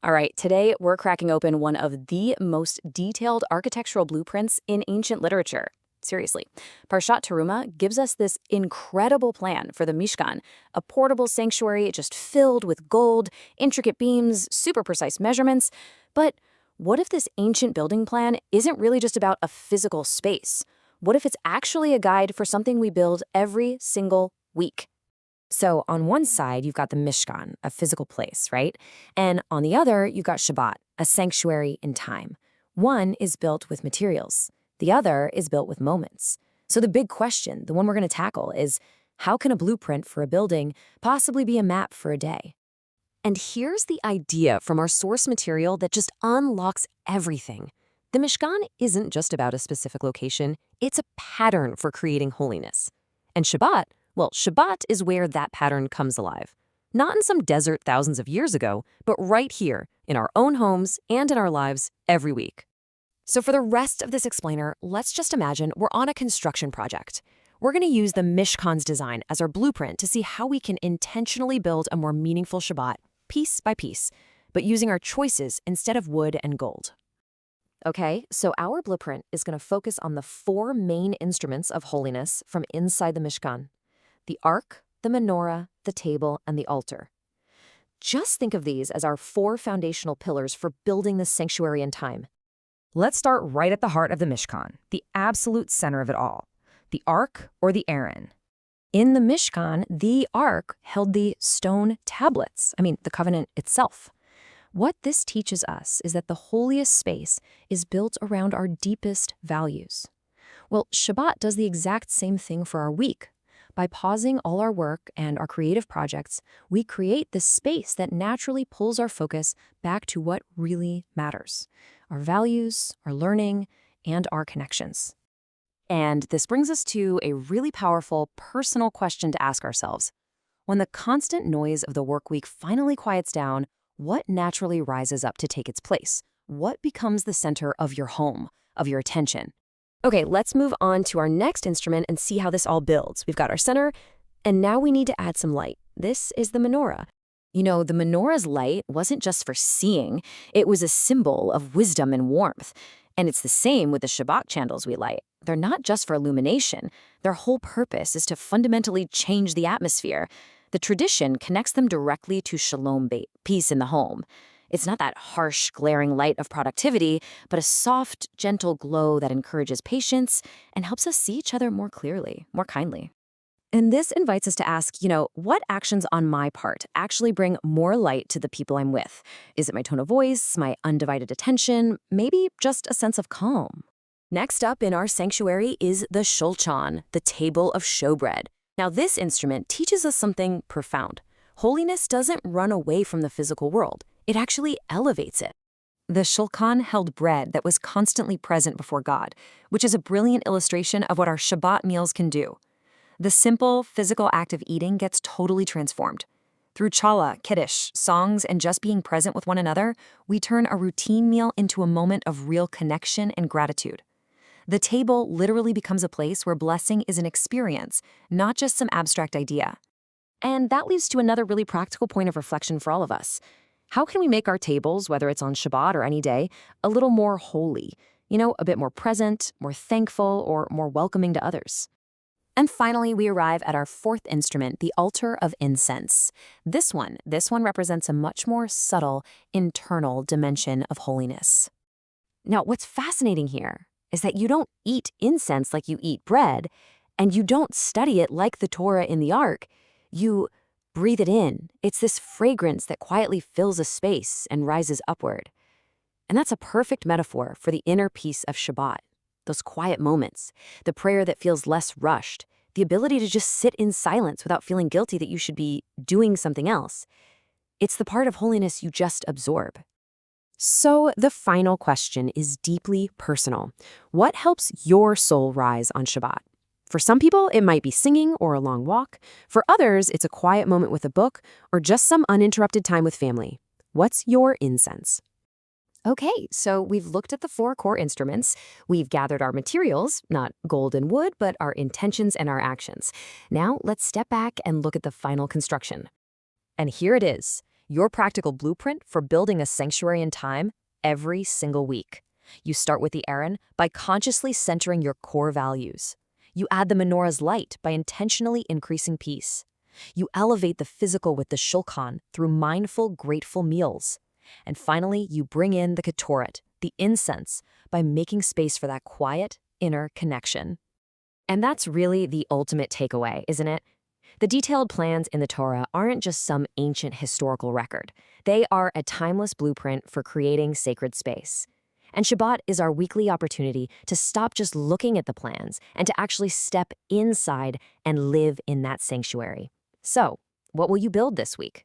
All right, today we're cracking open one of the most detailed architectural blueprints in ancient literature. Seriously. Parshat Teruma gives us this incredible plan for the Mishkan, a portable sanctuary just filled with gold, intricate beams, super precise measurements. But what if this ancient building plan isn't really just about a physical space? What if it's actually a guide for something we build every single week? So on one side, you've got the Mishkan, a physical place, right? And on the other, you've got Shabbat, a sanctuary in time. One is built with materials. The other is built with moments. So the big question, the one we're going to tackle, is how can a blueprint for a building possibly be a map for a day? And here's the idea from our source material that just unlocks everything. The Mishkan isn't just about a specific location, it's a pattern for creating holiness. And Shabbat, well, Shabbat is where that pattern comes alive. Not in some desert thousands of years ago, but right here, in our own homes and in our lives every week. So for the rest of this explainer, let's just imagine we're on a construction project. We're going to use the Mishkan's design as our blueprint to see how we can intentionally build a more meaningful Shabbat, piece by piece, but using our choices instead of wood and gold. Okay, so our blueprint is going to focus on the four main instruments of holiness from inside the Mishkan: the ark, the menorah, the table, and the altar. Just think of these as our four foundational pillars for building the sanctuary in time. Let's start right at the heart of the Mishkan, the absolute center of it all, the ark or the Aaron. In the Mishkan, the ark held the stone tablets, the covenant itself. What this teaches us is that the holiest space is built around our deepest values. Well, Shabbat does the exact same thing for our week. By pausing all our work and our creative projects, we create this space that naturally pulls our focus back to what really matters: our values, our learning, and our connections. And this brings us to a really powerful, personal question to ask ourselves. When the constant noise of the work week finally quiets down, what naturally rises up to take its place? What becomes the center of your home, of your attention? Okay, let's move on to our next instrument and see how this all builds. We've got our center, and now we need to add some light. This is the menorah. You know, the menorah's light wasn't just for seeing, it was a symbol of wisdom and warmth. And it's the same with the Shabbat candles we light. They're not just for illumination. Their whole purpose is to fundamentally change the atmosphere. The tradition connects them directly to shalom, peace in the home. It's not that harsh, glaring light of productivity, but a soft, gentle glow that encourages patience and helps us see each other more clearly, more kindly. And this invites us to ask, what actions on my part actually bring more light to the people I'm with? Is it my tone of voice, my undivided attention, maybe just a sense of calm? Next up in our sanctuary is the shulchan, the table of showbread. Now this instrument teaches us something profound. Holiness doesn't run away from the physical world. It actually elevates it. The shulchan held bread that was constantly present before God, which is a brilliant illustration of what our Shabbat meals can do. The simple, physical act of eating gets totally transformed. Through challah, kiddush, songs, and just being present with one another, we turn a routine meal into a moment of real connection and gratitude. The table literally becomes a place where blessing is an experience, not just some abstract idea. And that leads to another really practical point of reflection for all of us. How can we make our tables, whether it's on Shabbat or any day, a little more holy? A bit more present, more thankful, or more welcoming to others? And finally, we arrive at our fourth instrument, the altar of incense. This one represents a much more subtle, internal dimension of holiness. Now, what's fascinating here is that you don't eat incense like you eat bread, and you don't study it like the Torah in the Ark. You breathe it in. It's this fragrance that quietly fills a space and rises upward. And that's a perfect metaphor for the inner peace of Shabbat. Those quiet moments, the prayer that feels less rushed, the ability to just sit in silence without feeling guilty that you should be doing something else. It's the part of holiness you just absorb. So the final question is deeply personal. What helps your soul rise on Shabbat? For some people, it might be singing or a long walk. For others, it's a quiet moment with a book or just some uninterrupted time with family. What's your incense? Okay, so we've looked at the four core instruments. We've gathered our materials, not gold and wood, but our intentions and our actions. Now let's step back and look at the final construction. And here it is. your practical blueprint for building a sanctuary in time every single week. You start with the Aaron by consciously centering your core values. You add the Menorah's light by intentionally increasing peace. You elevate the physical with the Shulchan through mindful, grateful meals. And finally, you bring in the Ketoret, the incense, by making space for that quiet, inner connection. And that's really the ultimate takeaway, isn't it? The detailed plans in the Torah aren't just some ancient historical record. They are a timeless blueprint for creating sacred space. And Shabbat is our weekly opportunity to stop just looking at the plans and to actually step inside and live in that sanctuary. So, what will you build this week?